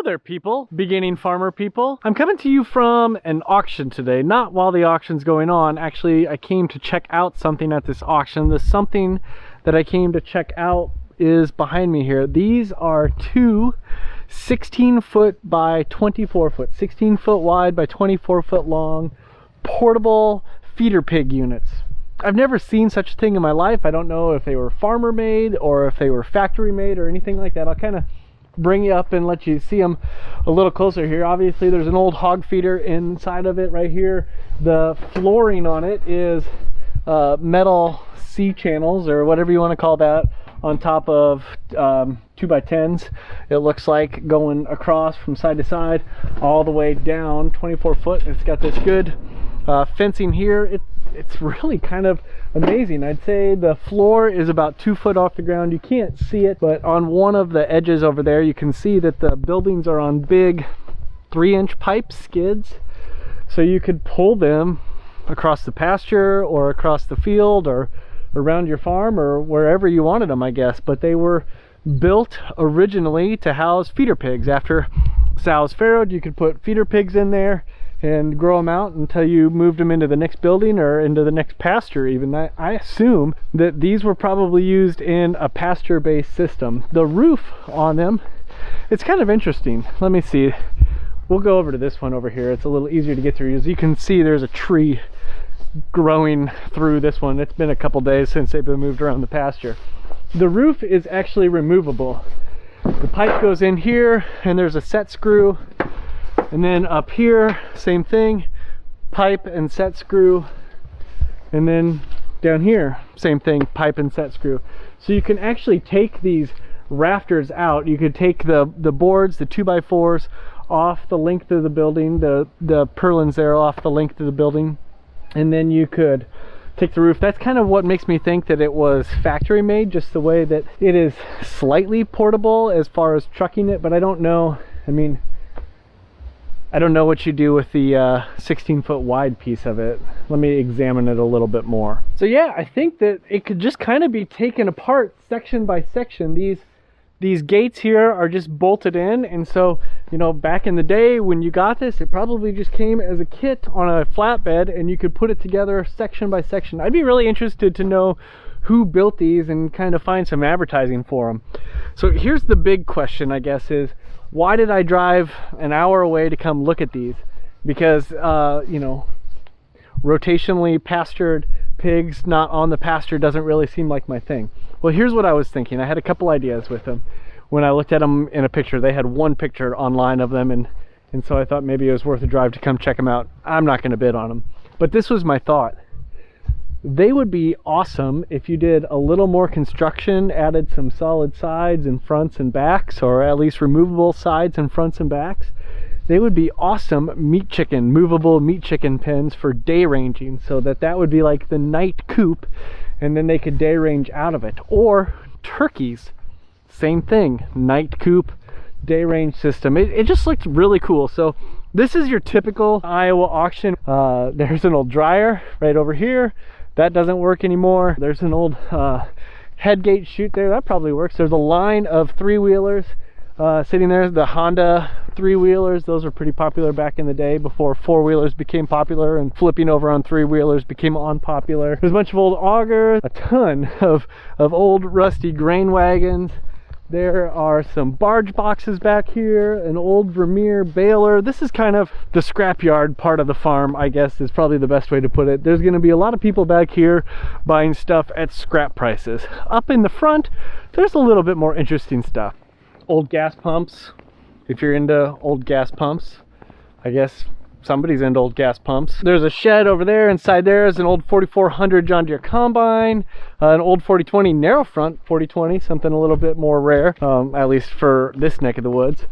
there, people, beginning farmer people. I'm coming to you from an auction today, not while the auction's going on. Actually, I came to check out something at this auction. The something that I came to check out is behind me here. These are two 16-foot by 24-foot, 16-foot wide by 24-foot long portable feeder pig units. I've never seen such a thing in my life. I don't know if they were farmer made or if they were factory made or anything like that. I'll kind of bring you up and let you see them a little closer here. Obviously there's an old hog feeder inside of it right here. The flooring on it is metal C-channels or whatever you want to call that on top of 2x10s. It looks like going across from side to side all the way down 24 foot. It's got this good fencing here. It's really kind of amazing. I'd say the floor is about 2 foot off the ground. You can't see it, but on one of the edges over there you can see that the buildings are on big 3-inch pipe skids, so you could pull them across the pasture or across the field or around your farm or wherever you wanted them, I guess. But they were built originally to house feeder pigs. After sows farrowed, you could put feeder pigs in there and grow them out until you moved them into the next building or into the next pasture even. I assume that these were probably used in a pasture-based system. The roof on them, it's kind of interesting. Let me see. We'll go over to this one over here. It's a little easier to get through. As you can see, there's a tree growing through this one. It's been a couple days since they've been moved around the pasture. The roof is actually removable. The pipe goes in here and there's a set screw. And then up here, same thing, pipe and set screw. And then down here, same thing, pipe and set screw. So you can actually take these rafters out. You could take the boards, the 2x4s, off the length of the building, the purlins there off the length of the building. And then you could take the roof. That's kind of what makes me think that it was factory made, just the way that it is slightly portable as far as trucking it, but I don't know. I mean, I don't know what you do with the 16-foot wide piece of it. Let me examine it a little bit more. So yeah, I think that it could just kind of be taken apart section by section. These gates here are just bolted in, and so, you know, back in the day when you got this, it probably just came as a kit on a flatbed and you could put it together section by section. I'd be really interested to know who built these and kind of find some advertising for them. So here's the big question, I guess, is why did I drive an hour away to come look at these? Because, you know, rotationally pastured pigs not on the pasture doesn't really seem like my thing. Well, here's what I was thinking. I had a couple ideas with them. When I looked at them in a picture, they had one picture online of them, and so I thought maybe it was worth a drive to come check them out. I'm not going to bid on them, but this was my thought. They would be awesome if you did a little more construction, added some solid sides and fronts and backs, or at least removable sides and fronts and backs. They would be awesome meat chicken, movable meat chicken pens for day ranging, so that would be like the night coop, and then they could day range out of it. Or turkeys, same thing, night coop, day range system. It just looked really cool. So this is your typical Iowa auction. There's an old dryer right over here. That doesn't work anymore. There's an old headgate chute there. That probably works. There's a line of 3-wheelers sitting there. The Honda 3-wheelers, those were pretty popular back in the day before 4-wheelers became popular and flipping over on 3-wheelers became unpopular. There's a bunch of old augers, a ton of old rusty grain wagons. There are some barge boxes back here, an old Vermeer baler. This is kind of the scrapyard part of the farm, I guess, is probably the best way to put it. There's going to be a lot of people back here buying stuff at scrap prices. Up in the front, there's a little bit more interesting stuff. Old gas pumps. If you're into old gas pumps, I guess somebody's into old gas pumps. There's a shed over there. Inside there is an old 4400 John Deere combine, an old 4020 narrow front 4020, something a little bit more rare, at least for this neck of the woods.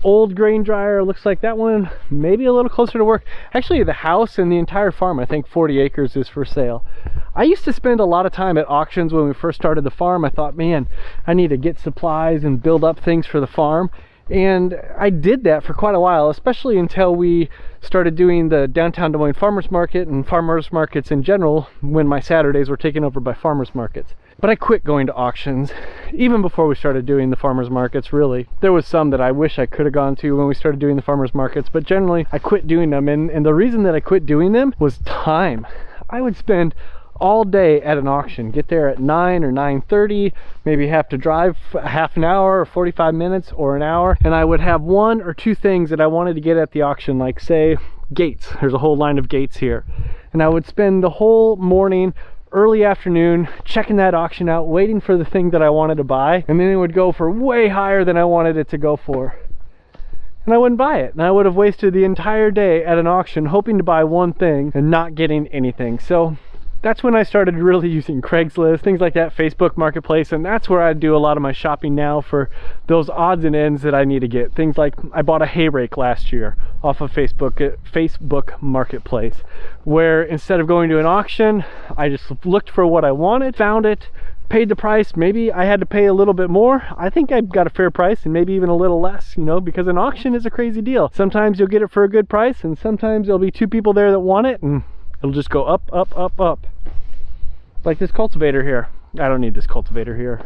Old grain dryer. Looks like that one maybe a little closer to work. Actually, the house and the entire farm, I think 40 acres, is for sale. I used to spend a lot of time at auctions when we first started the farm. I thought, man, I need to get supplies and build up things for the farm. And I did that for quite a while, especially until we started doing the downtown Des Moines farmers market and farmers markets in general, when my Saturdays were taken over by farmers markets. But I quit going to auctions even before we started doing the farmers markets, really. There was some that I wish I could have gone to when we started doing the farmers markets, but generally I quit doing them. And the reason that I quit doing them was time. I would spend all day at an auction, get there at 9 or 9:30, maybe have to drive half an hour or 45 minutes or an hour, and I would have one or two things that I wanted to get at the auction, like say gates. There's a whole line of gates here, and I would spend the whole morning, early afternoon, checking that auction out, waiting for the thing that I wanted to buy, and then it would go for way higher than I wanted it to go for, and I wouldn't buy it, and I would have wasted the entire day at an auction hoping to buy one thing and not getting anything. So that's when I started really using Craigslist, things like that, Facebook Marketplace, and that's where I do a lot of my shopping now for those odds and ends that I need to get. Things like I bought a hay rake last year off of Facebook Marketplace, where instead of going to an auction, I just looked for what I wanted, found it, paid the price. Maybe I had to pay a little bit more. I think I got a fair price, and maybe even a little less, you know, because an auction is a crazy deal. Sometimes you'll get it for a good price, and sometimes there'll be two people there that want it, and it'll just go up, up, up, up. Like this cultivator here. I don't need this cultivator here.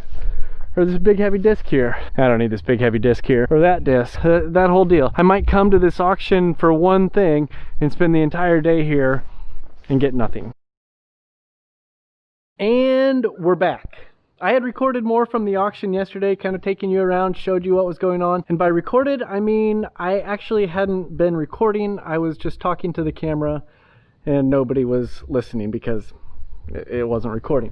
Or this big heavy disc here. I don't need this big heavy disc here. Or that disc. That whole deal. I might come to this auction for one thing and spend the entire day here and get nothing. And we're back. I had recorded more from the auction yesterday, kind of taking you around, showed you what was going on. And by recorded, I mean I actually hadn't been recording. I was just talking to the camera and nobody was listening because it wasn't recording.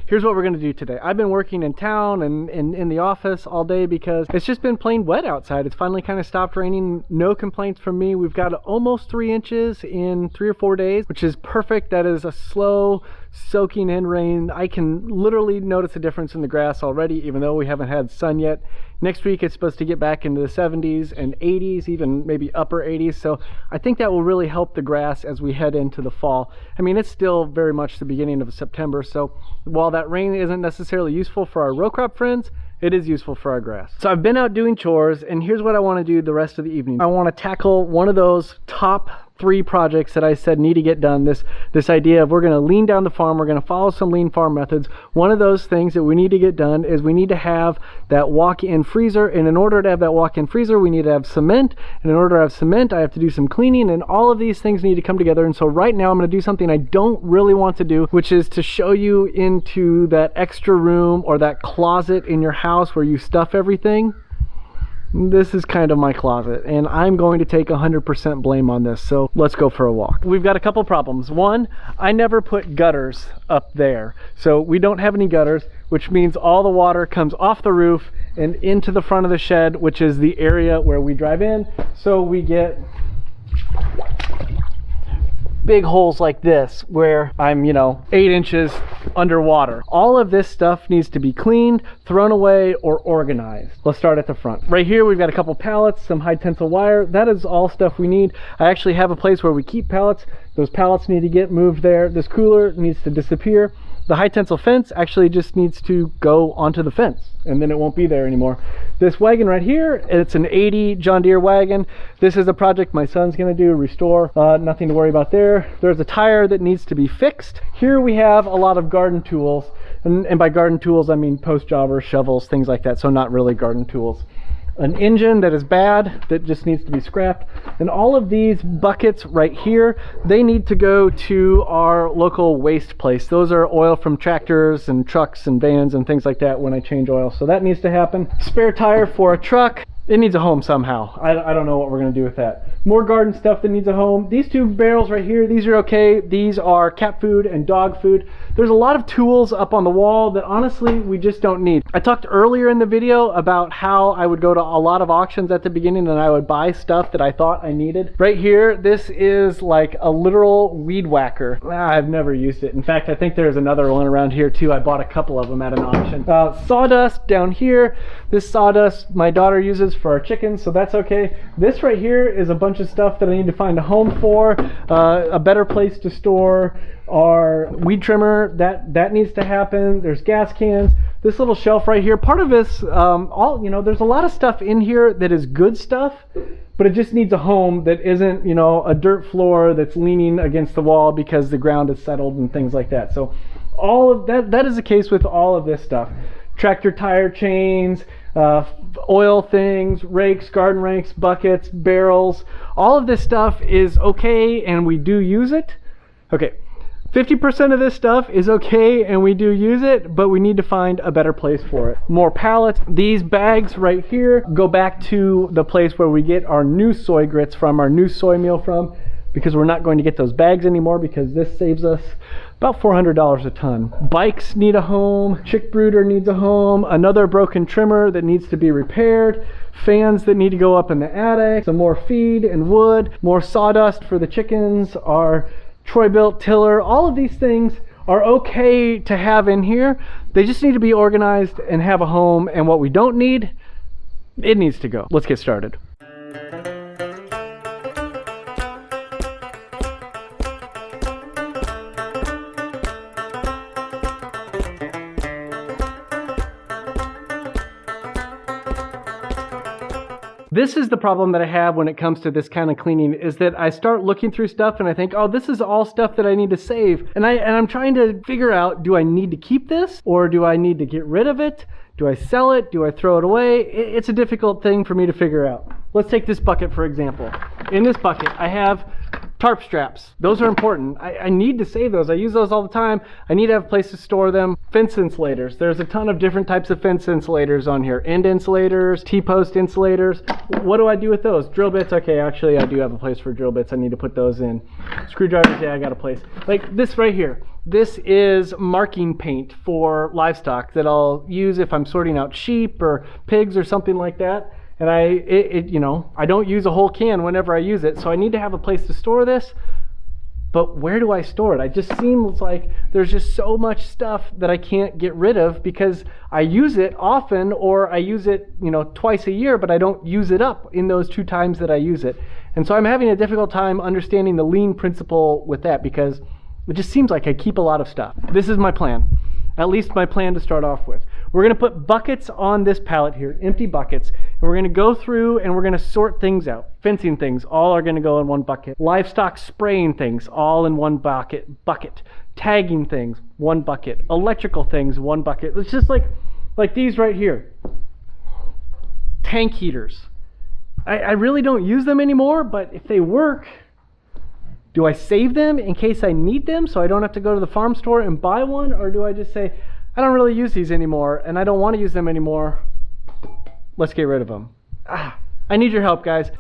Here's what we're going to do today. I've been working in town and in the office all day because it's just been plain wet outside. It's finally kind of stopped raining. No complaints from me. We've got almost 3 inches in 3 or 4 days, which is perfect. That is a slow soaking in rain. I can literally notice a difference in the grass already, even though we haven't had sun yet. Next week it's supposed to get back into the 70s and 80s, even maybe upper 80s. So I think that will really help the grass as we head into the fall. I mean, it's still very much the beginning of September. So while that rain isn't necessarily useful for our row crop friends, it is useful for our grass. So I've been out doing chores, and here's what I want to do the rest of the evening. I want to tackle one of those top 3 projects that I said need to get done. This idea of we're going to lean down the farm, we're going to follow some lean farm methods. One of those things that we need to get done is we need to have that walk-in freezer, and in order to have that walk-in freezer we need to have cement, and in order to have cement I have to do some cleaning, and all of these things need to come together. And so right now I'm going to do something I don't really want to do, which is to show you into that extra room or that closet in your house where you stuff everything. This is kind of my closet, and I'm going to take 100% blame on this, so let's go for a walk. We've got a couple problems. One, I never put gutters up there, so we don't have any gutters, which means all the water comes off the roof and into the front of the shed, which is the area where we drive in. So we get big holes like this where I'm, 8 inches underwater. All of this stuff needs to be cleaned, thrown away, or organized. Let's start at the front. Right here we've got a couple pallets, some high tensile wire. That is all stuff we need. I actually have a place where we keep pallets. Those pallets need to get moved there. This cooler needs to disappear. The high tensile fence actually just needs to go onto the fence, and then it won't be there anymore. This wagon right here, it's an 80 John Deere wagon. This is a project my son's gonna do, restore. Nothing to worry about there. There's a tire that needs to be fixed. Here we have a lot of garden tools, and by garden tools I mean post jobbers, shovels, things like that, so not really garden tools. An engine that is bad, that just needs to be scrapped. And all of these buckets right here, they need to go to our local waste place. Those are oil from tractors and trucks and vans and things like that when I change oil. So that needs to happen. Spare tire for a truck. It needs a home somehow. I don't know what we're gonna do with that. More garden stuff that needs a home. These 2 barrels right here, these are okay. These are cat food and dog food. There's a lot of tools up on the wall that honestly we just don't need. I talked earlier in the video about how I would go to a lot of auctions at the beginning and I would buy stuff that I thought I needed. Right here, this is like a literal weed whacker. I've never used it. In fact, I think there's another one around here too. I bought a couple of them at an auction. Sawdust down here. This sawdust my daughter uses for our chickens, so that's okay. This right here is a bunch of stuff that I need to find a home for, a better place to store our weed trimmer. That needs to happen. There's gas cans. This little shelf right here, part of this, there's a lot of stuff in here that is good stuff, but it just needs a home that isn't, a dirt floor that's leaning against the wall because the ground is settled and things like that. So All of that is the case with all of this stuff. Tractor tire chains, oil things, rakes, garden rakes, buckets, barrels. All of this stuff is okay and we do use it. Okay, 50% of this stuff is okay and we do use it, but we need to find a better place for it. More pallets. These bags right here go back to the place where we get our new soy grits from, our new soy meal from, because we're not going to get those bags anymore because this saves us about $400 a ton. Bikes need a home, chick brooder needs a home, another broken trimmer that needs to be repaired, fans that need to go up in the attic, some more feed and wood, more sawdust for the chickens, our Troy-Bilt tiller. All of these things are okay to have in here. They just need to be organized and have a home, and what we don't need, it needs to go. Let's get started. This is the problem that I have when it comes to this kind of cleaning, is that I start looking through stuff and I think, oh, this is all stuff that I need to save. And I'm trying to figure out, do I need to keep this or do I need to get rid of it? Do I sell it? Do I throw it away? It's a difficult thing for me to figure out. Let's take this bucket, for example. In this bucket, I have tarp straps. Those are important. I need to save those. I use those all the time. I need to have a place to store them. Fence insulators. There's a ton of different types of fence insulators on here. End insulators, T-post insulators. What do I do with those? Drill bits. Okay, actually I do have a place for drill bits. I need to put those in. Screwdrivers, yeah, I got a place. Like this right here. This is marking paint for livestock that I'll use if I'm sorting out sheep or pigs or something like that. And you know, I don't use a whole can whenever I use it, so I need to have a place to store this. But where do I store it? It just seems like there's just so much stuff that I can't get rid of because I use it often, or I use it, you know, twice a year, but I don't use it up in those 2 times that I use it. And so I'm having a difficult time understanding the lean principle with that, because it just seems like I keep a lot of stuff. This is my plan, at least my plan to start off with. We're gonna put buckets on this pallet here, empty buckets, and we're gonna go through and we're gonna sort things out. Fencing things, all are gonna go in one bucket. Livestock spraying things, all in one bucket. Tagging things, one bucket. Electrical things, one bucket. It's just like these right here. Tank heaters. I really don't use them anymore, but if they work, do I save them in case I need them so I don't have to go to the farm store and buy one? Or do I just say, I don't really use these anymore and I don't want to use them anymore, let's get rid of them. I need your help, guys.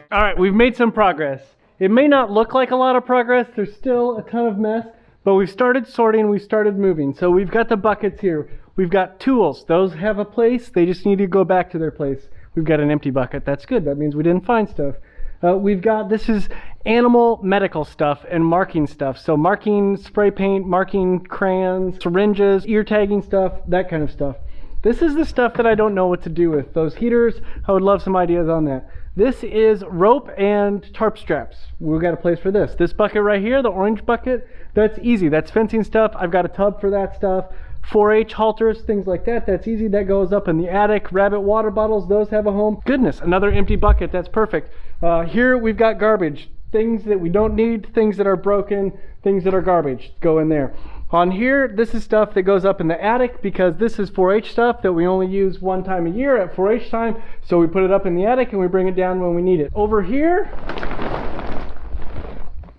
All right, we've made some progress. It may not look like a lot of progress. There's still a ton of mess, but we've started sorting, we've started moving. So we've got the buckets here. We've got tools. Those have a place. They just need to go back to their place. We've got an empty bucket. That's good. That means we didn't find stuff. We've got, this is animal medical stuff and marking stuff. So marking spray paint, marking crayons, syringes, ear tagging stuff, that kind of stuff. This is the stuff that I don't know what to do with. Those heaters, I would love some ideas on that. This is rope and tarp straps. We've got a place for this. This bucket right here, the orange bucket, that's easy. That's fencing stuff. I've got a tub for that stuff. 4-H halters, things like that, that's easy. That goes up in the attic. Rabbit water bottles, those have a home. Goodness, another empty bucket, that's perfect. Here we've got garbage. Things that we don't need, things that are broken, things that are garbage, go in there. On here, this is stuff that goes up in the attic because this is 4-H stuff that we only use 1 time a year at 4-H time, so we put it up in the attic and we bring it down when we need it. Over here,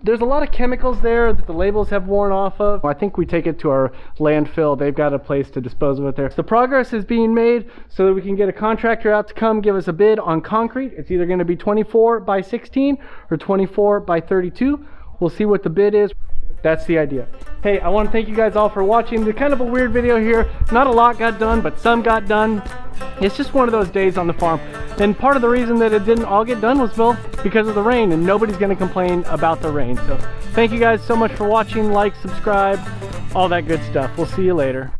there's a lot of chemicals there that the labels have worn off of. I think we take it to our landfill. They've got a place to dispose of it there. The progress is being made so that we can get a contractor out to come give us a bid on concrete. It's either going to be 24 by 16 or 24 by 32. We'll see what the bid is. That's the idea. Hey, I want to thank you guys all for watching. It's kind of a weird video here. Not a lot got done, but some got done. It's just one of those days on the farm. And part of the reason that it didn't all get done was, well, because of the rain, and nobody's going to complain about the rain. So thank you guys so much for watching. Like, subscribe, all that good stuff. We'll see you later.